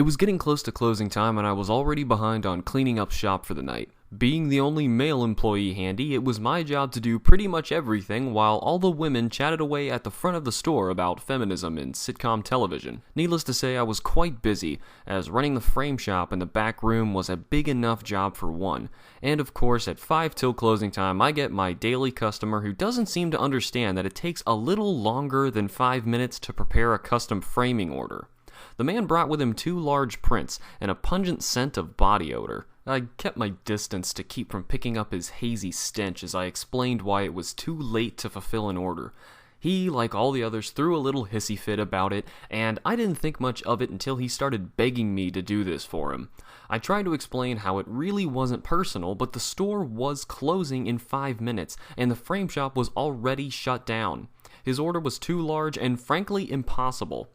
It was getting close to closing time and I was already behind on cleaning up shop for the night. Being the only male employee handy, it was my job to do pretty much everything while all the women chatted away at the front of the store about feminism in sitcom television. Needless to say, I was quite busy, as running the frame shop in the back room was a big enough job for one. And of course, at 5 till closing time, I get my daily customer who doesn't seem to understand that it takes a little longer than 5 minutes to prepare a custom framing order. The man brought with him 2 large prints and a pungent scent of body odor. I kept my distance to keep from picking up his hazy stench as I explained why it was too late to fulfill an order. He, like all the others, threw a little hissy fit about it, and I didn't think much of it until he started begging me to do this for him. I tried to explain how it really wasn't personal, but the store was closing in 5 minutes, and the frame shop was already shut down. His order was too large and frankly impossible.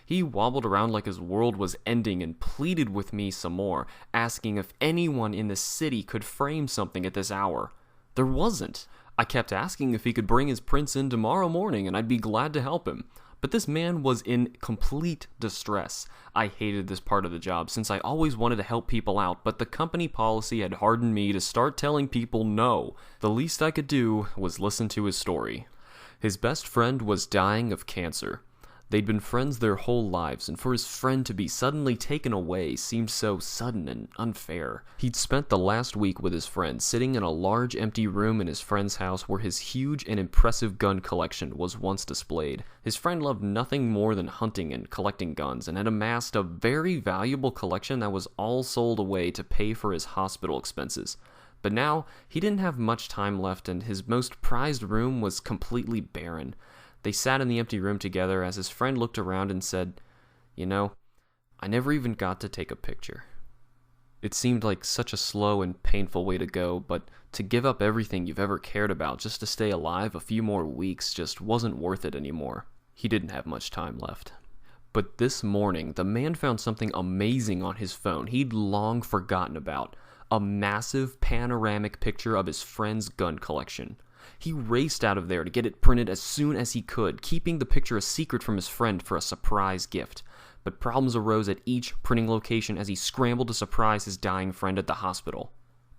He wobbled around like his world was ending and pleaded with me some more, asking if anyone in the city could frame something at this hour. There wasn't. I kept asking if he could bring his prints in tomorrow morning and I'd be glad to help him. But this man was in complete distress. I hated this part of the job since I always wanted to help people out, but the company policy had hardened me to start telling people no. The least I could do was listen to his story. His best friend was dying of cancer. They'd been friends their whole lives, and for his friend to be suddenly taken away seemed so sudden and unfair. He'd spent the last week with his friend, sitting in a large empty room in his friend's house where his huge and impressive gun collection was once displayed. His friend loved nothing more than hunting and collecting guns, and had amassed a very valuable collection that was all sold away to pay for his hospital expenses. But now, he didn't have much time left, and his most prized room was completely barren. They sat in the empty room together as his friend looked around and said, "You know, I never even got to take a picture." It seemed like such a slow and painful way to go, but to give up everything you've ever cared about just to stay alive a few more weeks just wasn't worth it anymore. He didn't have much time left. But this morning, the man found something amazing on his phone he'd long forgotten about. A massive panoramic picture of his friend's gun collection. He raced out of there to get it printed as soon as he could, keeping the picture a secret from his friend for a surprise gift. But problems arose at each printing location as he scrambled to surprise his dying friend at the hospital.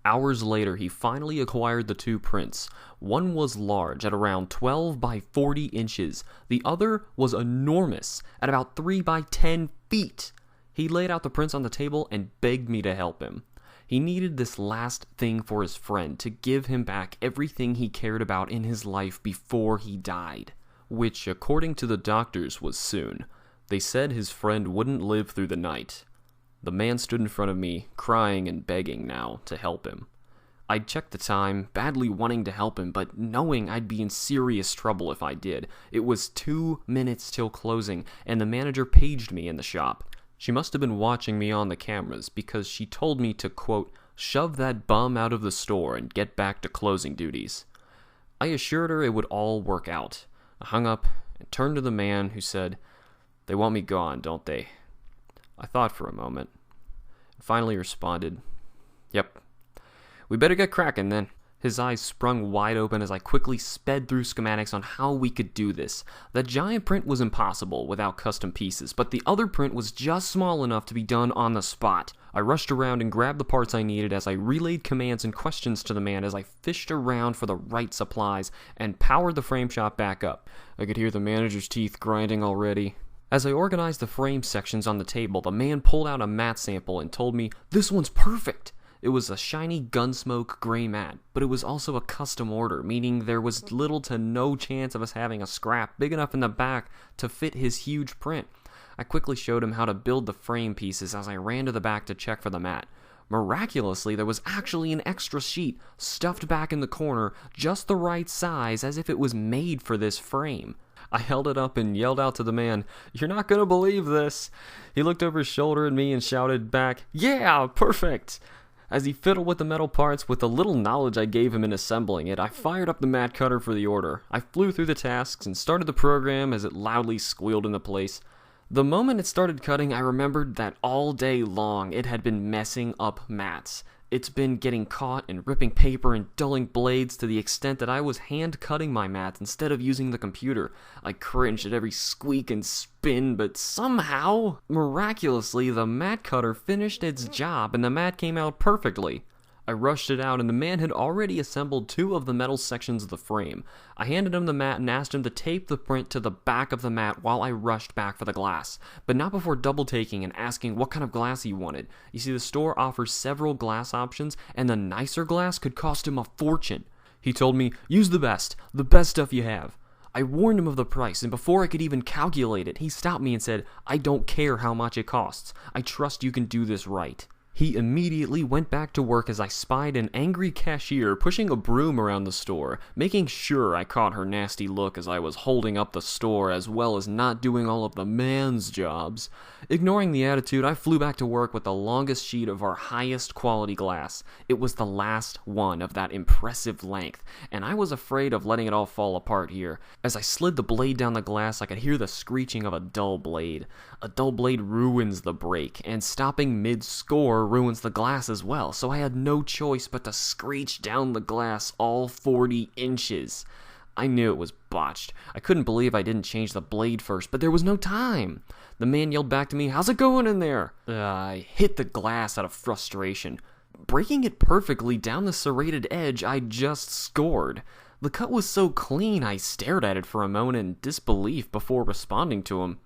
Hours later, he finally acquired the 2 prints. One was large, at around 12 by 40 inches. The other was enormous, at about 3 by 10 feet. He laid out the prints on the table and begged me to help him. He needed this last thing for his friend, to give him back everything he cared about in his life before he died. Which, according to the doctors, was soon. They said his friend wouldn't live through the night. The man stood in front of me, crying and begging now to help him. I checked the time, badly wanting to help him, but knowing I'd be in serious trouble if I did. It was 2 minutes till closing, and the manager paged me in the shop. She must have been watching me on the cameras, because she told me to, quote, "shove that bum out of the store and get back to closing duties." I assured her it would all work out. I hung up and turned to the man, who said, "They want me gone, don't they?" I thought for a moment, and finally responded, "Yep. We better get cracking then." His eyes sprung wide open as I quickly sped through schematics on how we could do this. The giant print was impossible without custom pieces, but the other print was just small enough to be done on the spot. I rushed around and grabbed the parts I needed as I relayed commands and questions to the man as I fished around for the right supplies and powered the frame shop back up. I could hear the manager's teeth grinding already. As I organized the frame sections on the table, the man pulled out a matte sample and told me, "This one's perfect." It was a shiny Gunsmoke gray mat, but it was also a custom order, meaning there was little to no chance of us having a scrap big enough in the back to fit his huge print. I quickly showed him how to build the frame pieces as I ran to the back to check for the mat. Miraculously, there was actually an extra sheet stuffed back in the corner, just the right size, as if it was made for this frame. I held it up and yelled out to the man, "You're not gonna believe this." He looked over his shoulder at me and shouted back, "Yeah, perfect!" As he fiddled with the metal parts with the little knowledge I gave him in assembling it, I fired up the mat cutter for the order. I flew through the tasks and started the program as it loudly squealed into place. The moment it started cutting, I remembered that all day long it had been messing up mats. It's been getting caught and ripping paper and dulling blades to the extent that I was hand cutting my mats instead of using the computer. I cringed at every squeak and spin, but somehow, miraculously, the mat cutter finished its job and the mat came out perfectly. I rushed it out, and the man had already assembled 2 of the metal sections of the frame. I handed him the mat and asked him to tape the print to the back of the mat while I rushed back for the glass, but not before double-taking and asking what kind of glass he wanted. You see, the store offers several glass options, and the nicer glass could cost him a fortune. He told me, "Use the best stuff you have." I warned him of the price, and before I could even calculate it, he stopped me and said, "I don't care how much it costs. I trust you can do this right." He immediately went back to work as I spied an angry cashier pushing a broom around the store, making sure I caught her nasty look as I was holding up the store as well as not doing all of the man's jobs. Ignoring the attitude, I flew back to work with the longest sheet of our highest quality glass. It was the last one of that impressive length, and I was afraid of letting it all fall apart here. As I slid the blade down the glass, I could hear the screeching of a dull blade. A dull blade ruins the break, and stopping mid-score ruins the glass as well, so I had no choice but to screech down the glass all 40 inches. I knew it was botched. I couldn't believe I didn't change the blade first, but there was no time. The man yelled back to me, "How's it going in there?" I hit the glass out of frustration, breaking it perfectly down the serrated edge I just scored. The cut was so clean, I stared at it for a moment in disbelief before responding to him.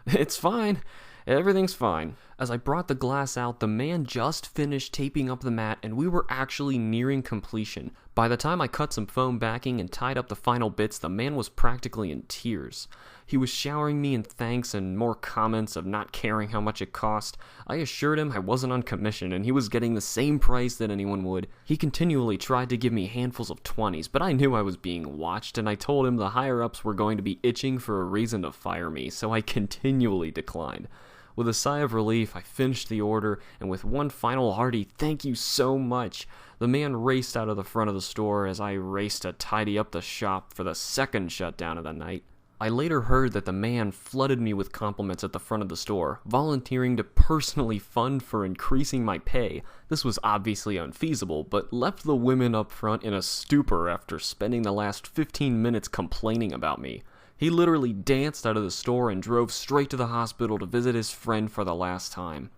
"It's fine. Everything's fine." As I brought the glass out, the man just finished taping up the mat and we were actually nearing completion. By the time I cut some foam backing and tied up the final bits, the man was practically in tears. He was showering me in thanks and more comments of not caring how much it cost. I assured him I wasn't on commission and he was getting the same price that anyone would. He continually tried to give me handfuls of 20s, but I knew I was being watched and I told him the higher-ups were going to be itching for a reason to fire me, so I continually declined. With a sigh of relief, I finished the order, and with one final hearty "thank you so much," the man raced out of the front of the store as I raced to tidy up the shop for the second shutdown of the night. I later heard that the man flooded me with compliments at the front of the store, volunteering to personally fund for increasing my pay. This was obviously unfeasible, but left the women up front in a stupor after spending the last 15 minutes complaining about me. He literally danced out of the store and drove straight to the hospital to visit his friend for the last time.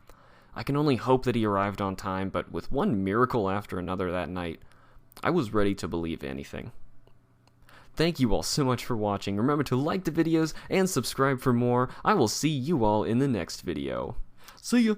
I can only hope that he arrived on time, but with one miracle after another that night, I was ready to believe anything. Thank you all so much for watching. Remember to like the videos and subscribe for more. I will see you all in the next video. See ya!